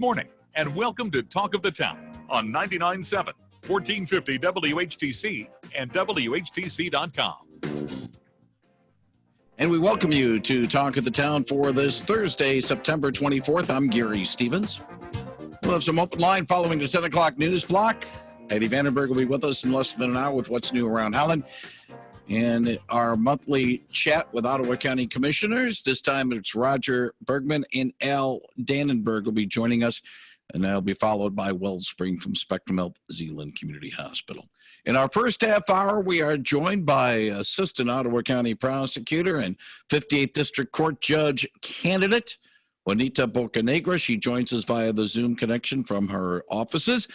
morning, and welcome to Talk of the Town on 99.7, 1450 WHTC and WHTC.com. And we welcome you to Talk of the Town for this Thursday, September 24th. I'm Gary Stevens. We'll have some open line following the 10 o'clock news block. Eddie Vandenberg will be with us in less than an hour with what's new around Holland. And our monthly chat with Ottawa County Commissioners. This time it's Roger Bergman and Al Dannenberg will be joining us. And that'll be followed by Wellspring from Spectrum Health Zeeland Community Hospital. In our first half hour, we are joined by Assistant Ottawa County Prosecutor and 58th District Court Judge candidate, Juanita Bocanegra. She joins us via the Zoom connection from her offices.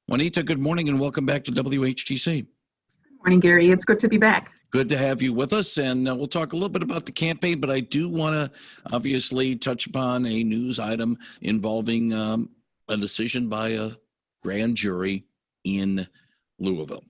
Juanita, good morning and welcome back to WHTC. Good morning, Gary. It's good to be back. Good to have you with us, and we'll talk a little bit about the campaign, but I do want to obviously touch upon a news item involving a decision by a grand jury in Louisville.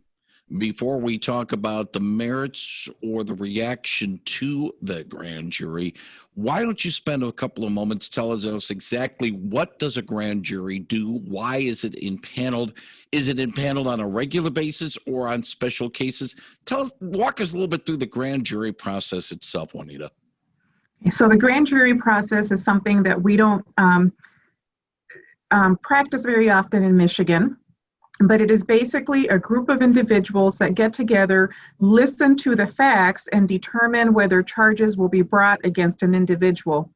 Before we talk about the merits or the reaction to the grand jury, why don't you spend a couple of moments telling us exactly what does a grand jury do? Why is it impaneled? Is it impaneled on a regular basis or on special cases? Walk us a little bit through the grand jury process itself, Juanita. So the grand jury process is something that we don't practice very often in Michigan. But it is basically a group of individuals that get together, listen to the facts, and determine whether charges will be brought against an individual.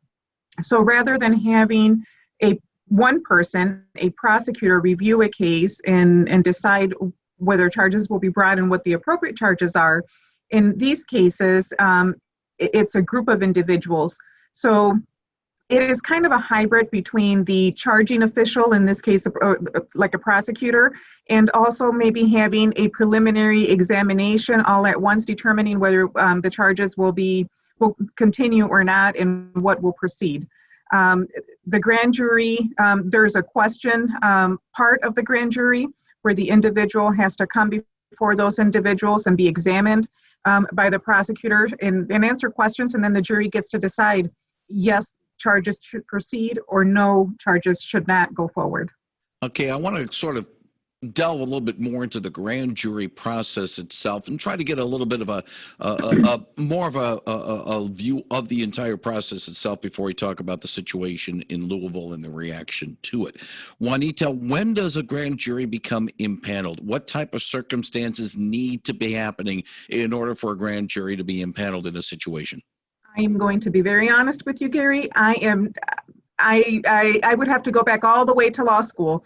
So rather than having one person, a prosecutor, review a case and decide whether charges will be brought and what the appropriate charges are, in these cases, it's a group of individuals. So it is kind of a hybrid between the charging official, in this case, like a prosecutor, and also maybe having a preliminary examination all at once, determining whether the charges will continue or not and what will proceed. The grand jury, there's a question part of the grand jury where the individual has to come before those individuals and be examined by the prosecutor and answer questions, and then the jury gets to decide, yes, charges should proceed or no, charges should not go forward. Okay, I want to sort of delve a little bit more into the grand jury process itself and try to get a little bit of more of a view of the entire process itself before we talk about the situation in Louisville and the reaction to it. Juanita, when does a grand jury become impaneled? What type of circumstances need to be happening in order for a grand jury to be impaneled in a situation? I am going to be very honest with you, Gary. I would have to go back all the way to law school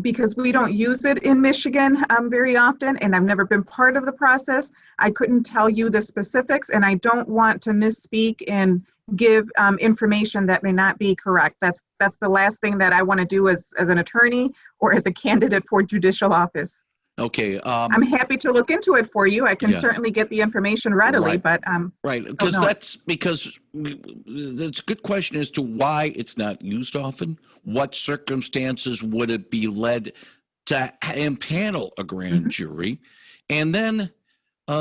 because we don't use it in Michigan very often, and I've never been part of the process. I couldn't tell you the specifics, and I don't want to misspeak and give information that may not be correct. That's the last thing that I want to do as an attorney or as a candidate for judicial office. Okay. I'm happy to look into it for you. I can certainly get the information readily, right. But right, because that's a good question as to why it's not used often. What circumstances would it be led to impanel a grand jury? And then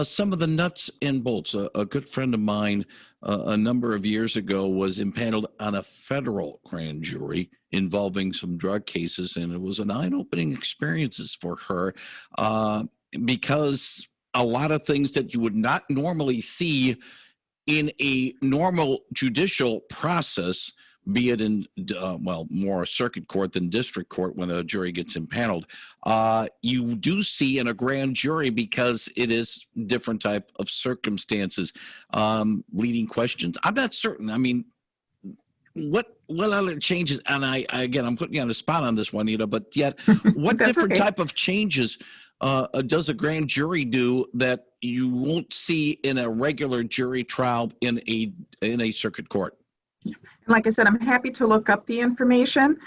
some of the nuts and bolts. A good friend of mine a number of years ago was impaneled on a federal grand jury involving some drug cases, and it was an eye-opening experience for her because a lot of things that you would not normally see in a normal judicial process, be it in, more circuit court than district court when a jury gets impaneled, you do see in a grand jury because it is different type of circumstances. Leading questions. I'm not certain. I mean, what other changes, and I'm putting you on the spot on this, Juanita, but yet what different type of changes does a grand jury do that you won't see in a regular jury trial in a circuit court? Like I said, I'm happy to look up the information.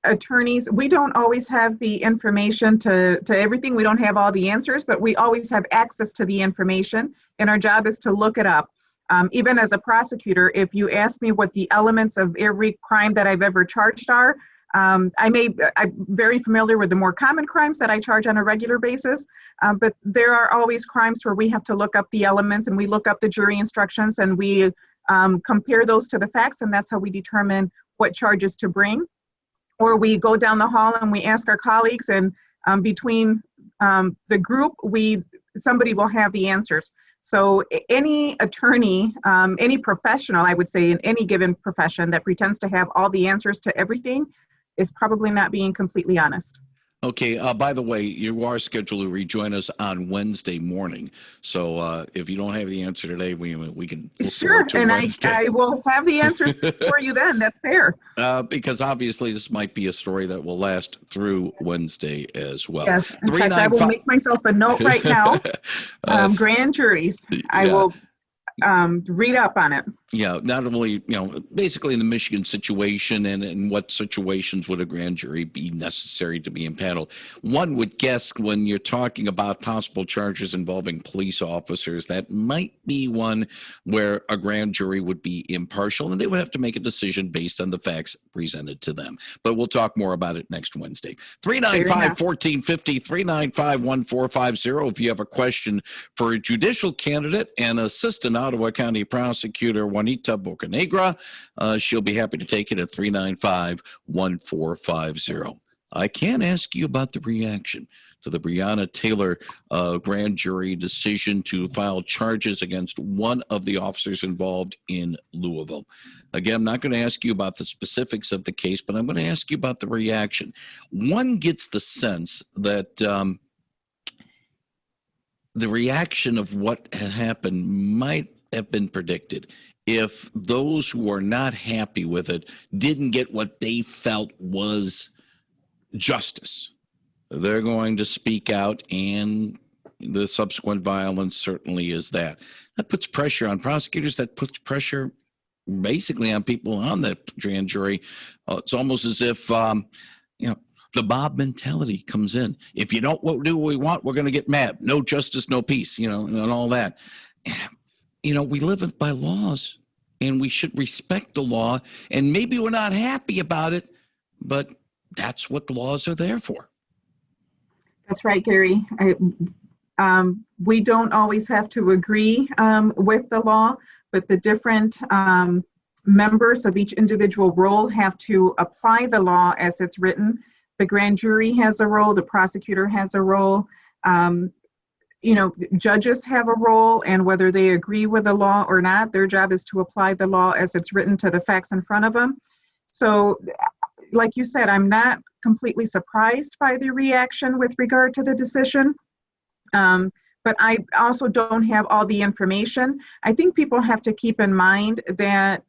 Attorneys, we don't always have the information to everything. We don't have all the answers, but we always have access to the information, and our job is to look it up. Even as a prosecutor, if you ask me what the elements of every crime that I've ever charged are, I'm very familiar with the more common crimes that I charge on a regular basis, but there are always crimes where we have to look up the elements, and we look up the jury instructions, and we compare those to the facts, and that's how we determine what charges to bring. or we go down the hall and we ask our colleagues, and between the group, somebody will have the answers. So any attorney, any professional, I would say, in any given profession that pretends to have all the answers to everything is probably not being completely honest. Okay. By the way, you are scheduled to rejoin us on Wednesday morning. So if you don't have the answer today, we can look Sure, forward to and Wednesday. I will have the answers for you then. That's fair. Because obviously this might be a story that will last through Wednesday as well. Yes. In fact, I will make myself a note right now. Grand juries. I will read up on it. Yeah, not only, basically in the Michigan situation and in what situations would a grand jury be necessary to be impaneled. One would guess when you're talking about possible charges involving police officers, that might be one where a grand jury would be impartial and they would have to make a decision based on the facts presented to them. But we'll talk more about it next Wednesday. 395-1450, 395-1450. If you have a question for a judicial candidate and Assistant Ottawa County Prosecutor Juanita Bocanegra, she'll be happy to take it at 395-1450. I can ask you about the reaction to the Breonna Taylor grand jury decision to file charges against one of the officers involved in Louisville. Again, I'm not going to ask you about the specifics of the case, but I'm going to ask you about the reaction. One gets the sense that the reaction of what had happened might have been predicted. If those who are not happy with it didn't get what they felt was justice, they're going to speak out, and the subsequent violence certainly is that. That puts pressure on prosecutors. That puts pressure basically on people on that grand jury. It's almost as if, the Bob mentality comes in. If you don't do what we want, we're going to get mad. No justice, no peace, and all that. We live by laws, and we should respect the law. And maybe we're not happy about it, but that's what the laws are there for. That's right, Gary. We don't always have to agree with the law, but the different members of each individual role have to apply the law as it's written. The grand jury has a role, the prosecutor has a role. Judges have a role, and whether they agree with the law or not, their job is to apply the law as it's written to the facts in front of them. So, like you said, I'm not completely surprised by the reaction with regard to the decision, but I also don't have all the information. I think people have to keep in mind that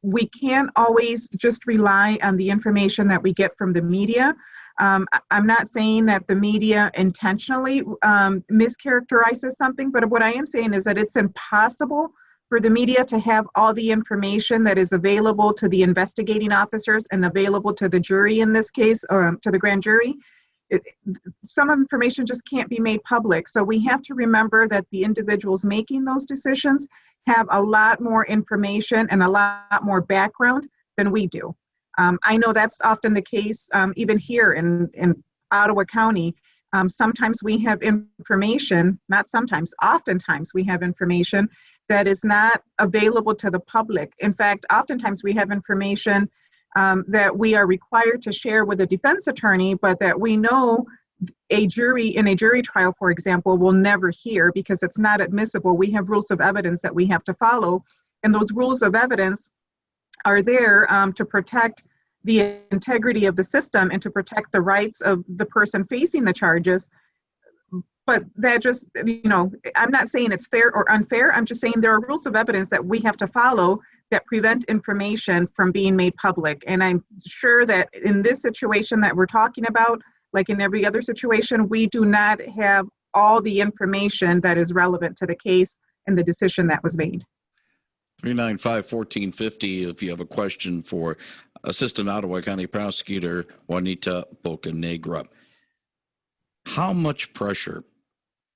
we can't always just rely on the information that we get from the media. I'm not saying that the media intentionally mischaracterizes something, but what I am saying is that it's impossible for the media to have all the information that is available to the investigating officers and available to the jury in this case, to the grand jury. Some information just can't be made public. So we have to remember that the individuals making those decisions have a lot more information and a lot more background than we do. I know that's often the case, even here in Ottawa County. Sometimes we have information, not sometimes, oftentimes we have information that is not available to the public. In fact, oftentimes we have information that we are required to share with a defense attorney, but that we know a jury in a jury trial, for example, will never hear because it's not admissible. We have rules of evidence that we have to follow, and those rules of evidence are there to protect the integrity of the system and to protect the rights of the person facing the charges. But that just, I'm not saying it's fair or unfair. I'm just saying there are rules of evidence that we have to follow that prevent information from being made public. And I'm sure that in this situation that we're talking about, like in every other situation, we do not have all the information that is relevant to the case and the decision that was made. 395-1450 if you have a question for Assistant Ottawa County Prosecutor Juanita Bocanegra. How much pressure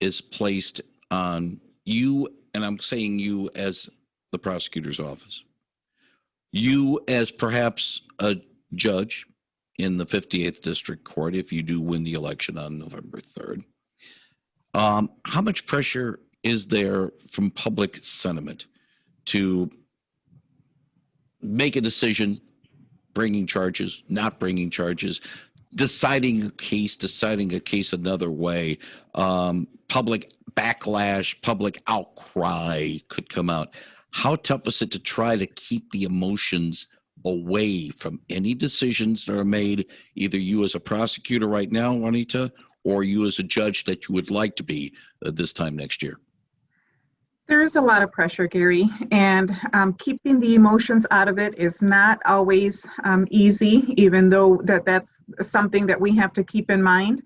is placed on you, and I'm saying you as the prosecutor's office, you as perhaps a judge in the 58th District Court, if you do win the election on November 3rd, how much pressure is there from public sentiment to make a decision bringing charges, not bringing charges, deciding a case another way. Public backlash, public outcry could come out. How tough is it to try to keep the emotions away from any decisions that are made, either you as a prosecutor right now, Juanita, or you as a judge that you would like to be this time next year? There is a lot of pressure, Gary, and keeping the emotions out of it is not always easy, even though that's something that we have to keep in mind.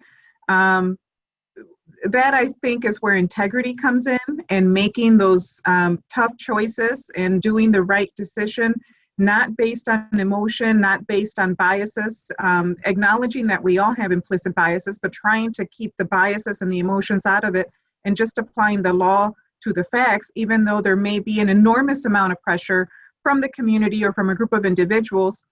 That, I think, is where integrity comes in, and making those tough choices and doing the right decision, not based on emotion, not based on biases, acknowledging that we all have implicit biases, but trying to keep the biases and the emotions out of it, and just applying the law to the facts, even though there may be an enormous amount of pressure from the community or from a group of individuals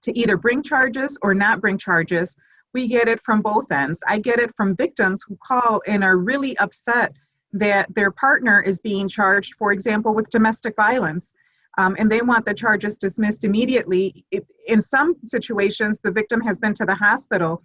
to either bring charges or not bring charges. We get it from both ends. I get it from victims who call and are really upset that their partner is being charged, for example, with domestic violence, and they want the charges dismissed immediately. In some situations, the victim has been to the hospital,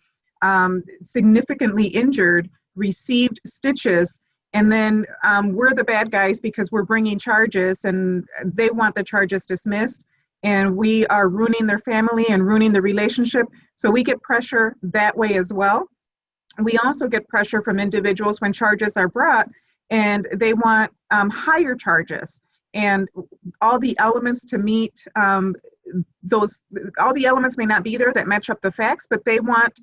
significantly injured, received stitches, and then we're the bad guys because we're bringing charges and they want the charges dismissed, and we are ruining their family and ruining the relationship. So we get pressure that way as well. We also get pressure from individuals when charges are brought and they want higher charges, and all the elements to meet all the elements may not be there that match up the facts, but they want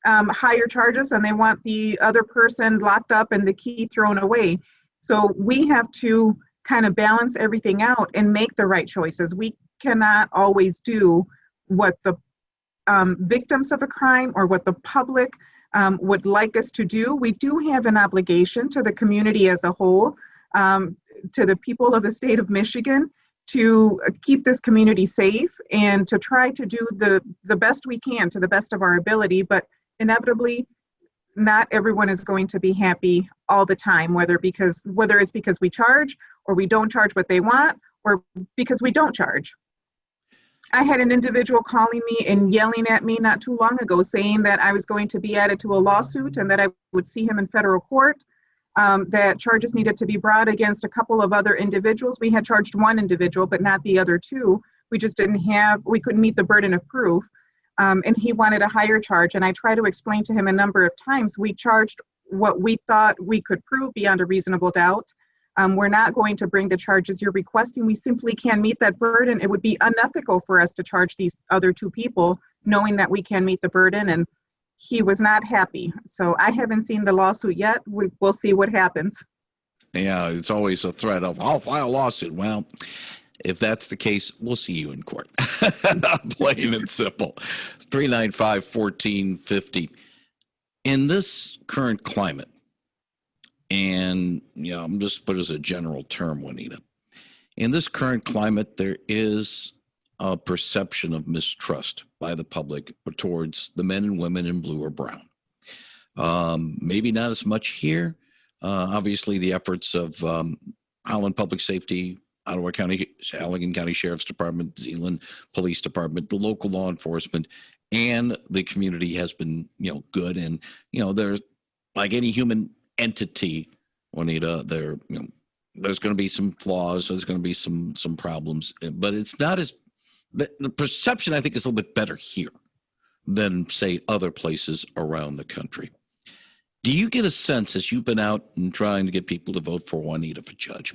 higher charges, and they want the other person locked up and the key thrown away. So we have to kind of balance everything out and make the right choices. We cannot always do what the victims of a crime or what the public would like us to do. We do have an obligation to the community as a whole, to the people of the state of Michigan, to keep this community safe and to try to do the best we can to the best of our ability. But inevitably, not everyone is going to be happy all the time, whether it's because we charge or we don't charge what they want, or because we don't charge. I had an individual calling me and yelling at me not too long ago, saying that I was going to be added to a lawsuit and that I would see him in federal court, that charges needed to be brought against a couple of other individuals. We had charged one individual, but not the other two. We couldn't meet the burden of proof. And he wanted a higher charge. And I tried to explain to him a number of times, we charged what we thought we could prove beyond a reasonable doubt. We're not going to bring the charges you're requesting. We simply can't meet that burden. It would be unethical for us to charge these other two people, knowing that we can meet the burden. And he was not happy. So I haven't seen the lawsuit yet. We'll see what happens. Yeah, it's always a threat of, I'll file a lawsuit. Well, if that's the case, we'll see you in court. Plain and simple. 395-1450. In this current climate, and I'm just put as a general term, Juanita. In this current climate, there is a perception of mistrust by the public towards the men and women in blue or brown. Maybe not as much here. Obviously, the efforts of Holland Public Safety, Ottawa County, Allegan County Sheriff's Department, Zeeland Police Department, the local law enforcement, and the community has been, good. And, there's, like any human entity, Juanita, there's going to be some flaws. There's going to be some problems, but it's not as, the perception, I think, is a little bit better here than, say, other places around the country. Do you get a sense, as you've been out and trying to get people to vote for Juanita for judge,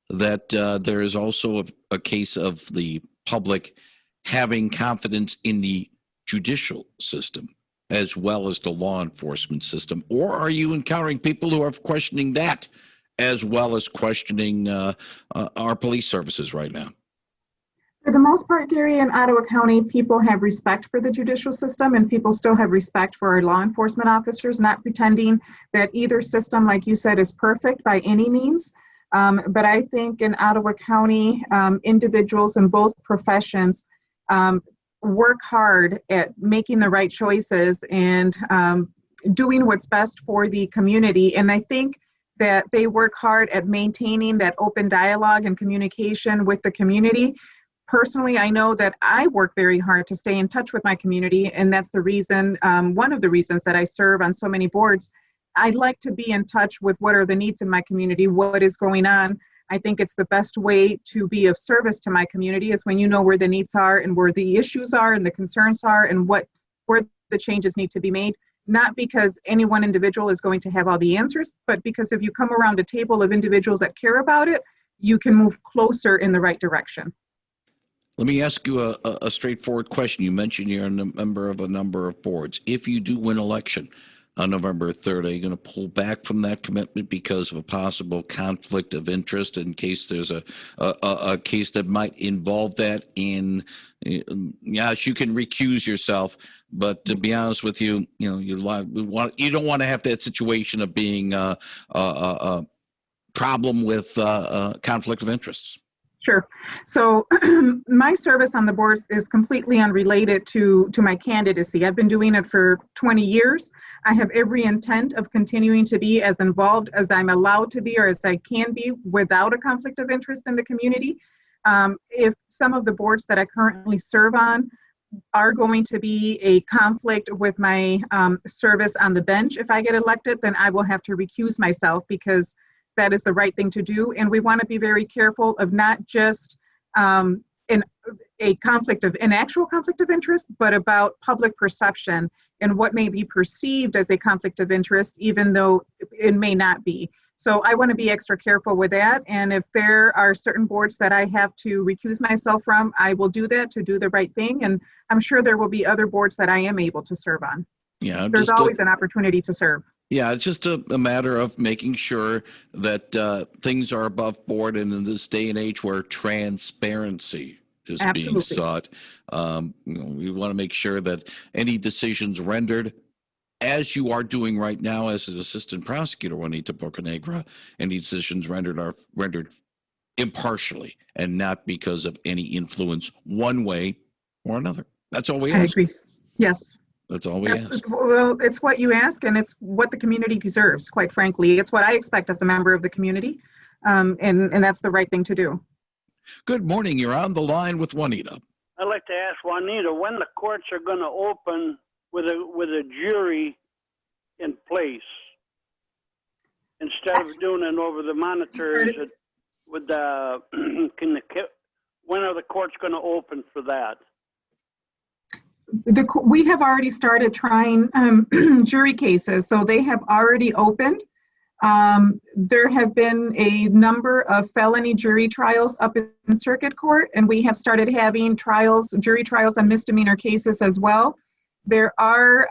that there is also a case of the public having confidence in the judicial system as well as the law enforcement system? Or are you encountering people who are questioning that as well as questioning our police services right now? For the most part, Gary, in Ottawa County, people have respect for the judicial system, and people still have respect for our law enforcement officers, not pretending that either system, like you said, is perfect by any means. But I think in Ottawa County, individuals in both professions work hard at making the right choices and doing what's best for the community. And I think that they work hard at maintaining that open dialogue and communication with the community. Personally, I know that I work very hard to stay in touch with my community, and that's the reason, one of the reasons that I serve on so many boards. I like to be in touch with what are the needs in my community, what is going on. I think it's the best way to be of service to my community is when you know where the needs are and where the issues are and the concerns are and where the changes need to be made. Not because any one individual is going to have all the answers, but because if you come around a table of individuals that care about it, you can move closer in the right direction. Let me ask you a straightforward question. You mentioned you're a member of a number of boards. If you do win election on November 3rd, are you going to pull back from that commitment because of a possible conflict of interest in case there's a case that might involve that in, yes, you can recuse yourself, but to be honest with you, you don't want to have that situation of being a problem with conflict of interests. Sure. So my service on the boards is completely unrelated to my candidacy. I've been doing it for 20 years. I have every intent of continuing to be as involved as I'm allowed to be or as I can be without a conflict of interest in the community. If some of the boards that I currently serve on are going to be a conflict with my service on the bench, if I get elected, then I will have to recuse myself because that is the right thing to do. And we want to be very careful of not just an actual conflict of interest, but about public perception and what may be perceived as a conflict of interest, even though it may not be. So I want to be extra careful with that. And if there are certain boards that I have to recuse myself from, I will do that to do the right thing. And I'm sure there will be other boards that I am able to serve on. Yeah, there's always an opportunity to serve. Yeah, it's just a matter of making sure that things are above board, and in this day and age where transparency is being sought, we want to make sure that any decisions rendered, as you are doing right now as an assistant prosecutor, Juanita Bocanegra, any decisions rendered are rendered impartially and not because of any influence one way or another. That's all we ask. I agree. Yes. That's all we ask. Well, it's what you ask, and it's what the community deserves, quite frankly. It's what I expect as a member of the community, and that's the right thing to do. Good morning. You're on the line with Juanita. I'd like to ask Juanita when the courts are going to open with a jury in place instead of doing it over the monitors. When are the courts going to open for that? We have already started trying jury cases, so they have already opened. There have been a number of felony jury trials up in circuit court, and we have started having jury trials on misdemeanor cases as well. There are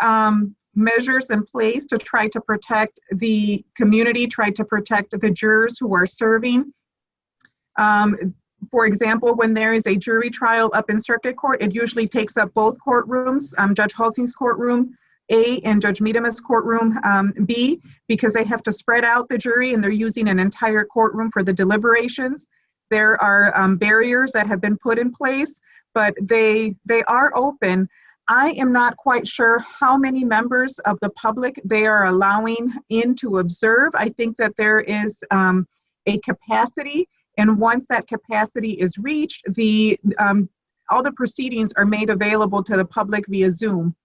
measures in place to try to protect the community, try to protect the jurors who are serving. For example, when there is a jury trial up in circuit court, it usually takes up both courtrooms, Judge Halting's courtroom A and Judge Miedema's courtroom B, because they have to spread out the jury and they're using an entire courtroom for the deliberations. There are barriers that have been put in place, but they are open. I am not quite sure how many members of the public they are allowing in to observe. I think that there is a capacity. And once that capacity is reached, all the proceedings are made available to the public via Zoom.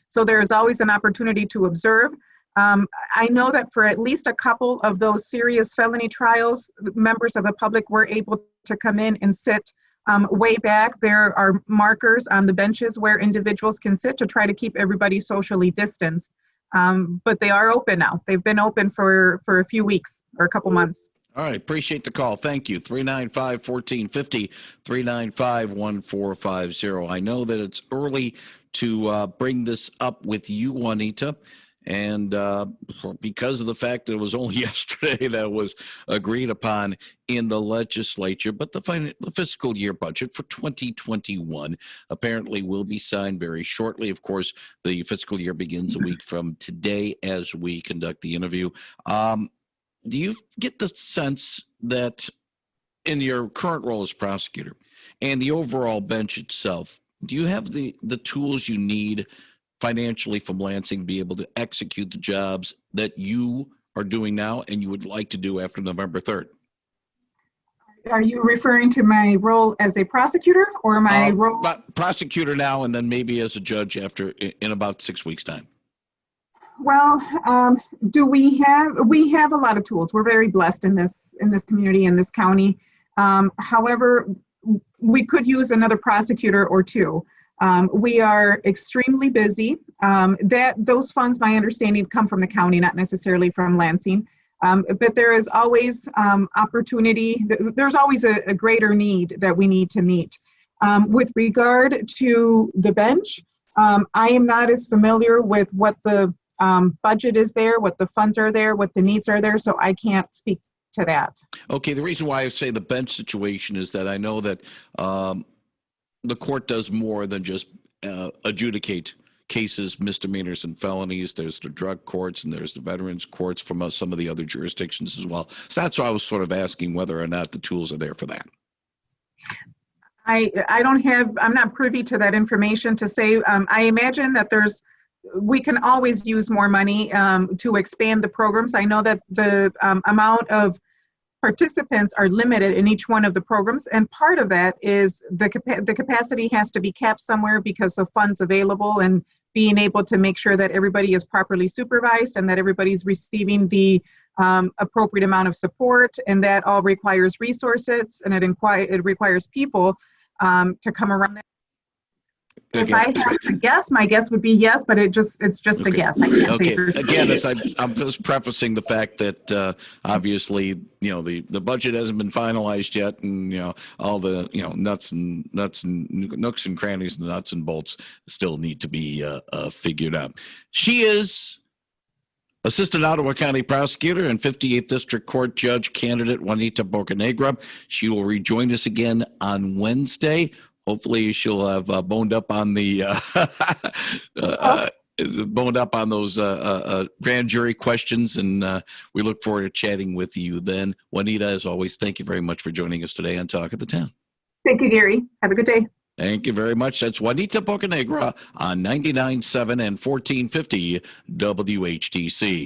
So there is always an opportunity to observe. I know that for at least a couple of those serious felony trials, members of the public were able to come in and sit way back. There are markers on the benches where individuals can sit to try to keep everybody socially distanced. But they are open now. They've been open for a few weeks or a couple months. All right. Appreciate the call. Thank you. 395-1450, 395-1450. I know that it's early to bring this up with you, Juanita, and because of the fact that it was only yesterday that was agreed upon in the legislature, but the fiscal year budget for 2021 apparently will be signed very shortly. Of course, the fiscal year begins a week from today as we conduct the interview. Do you get the sense that in your current role as prosecutor and the overall bench itself, do you have the tools you need financially from Lansing to be able to execute the jobs that you are doing now and you would like to do after November 3rd? Are you referring to my role as a prosecutor or my role? Prosecutor now, and then maybe as a judge after in about 6 weeks' time. Well, we have a lot of tools. We're very blessed in this community, in this county. However, we could use another prosecutor or two. We are extremely busy. Those funds, my understanding, come from the county, not necessarily from Lansing. But there is always opportunity. There's always a greater need that we need to meet. With regard to the bench, I am not as familiar with what the budget is there, what the funds are there, what the needs are there, so I can't speak to that. Okay, the reason why I say the bench situation is that I know that the court does more than just adjudicate cases, misdemeanors, and felonies. There's the drug courts and there's the veterans courts from some of the other jurisdictions as well. So that's why I was sort of asking whether or not the tools are there for that. I'm not privy to that information to say. I imagine that we can always use more money to expand the programs. I know that the amount of participants are limited in each one of the programs, and part of that is the capacity has to be capped somewhere because of funds available and being able to make sure that everybody is properly supervised and that everybody's receiving the appropriate amount of support, and that all requires resources, and it requires people to come around that. If I had to guess, my guess would be yes, but it's just a guess. I can't say for sure. Again, as I'm just prefacing the fact that obviously, the budget hasn't been finalized yet, and all the nooks and crannies, and nuts and bolts still need to be figured out. She is Assistant Ottawa County Prosecutor and 58th District Court Judge candidate Juanita Bocanegra. She will rejoin us again on Wednesday. Hopefully, she'll have boned up on the grand jury questions, and we look forward to chatting with you then. Juanita, as always, thank you very much for joining us today on Talk of the Town. Thank you, Gary. Have a good day. Thank you very much. That's Juanita Bocanegra on 99.7 and 1450 WHTC.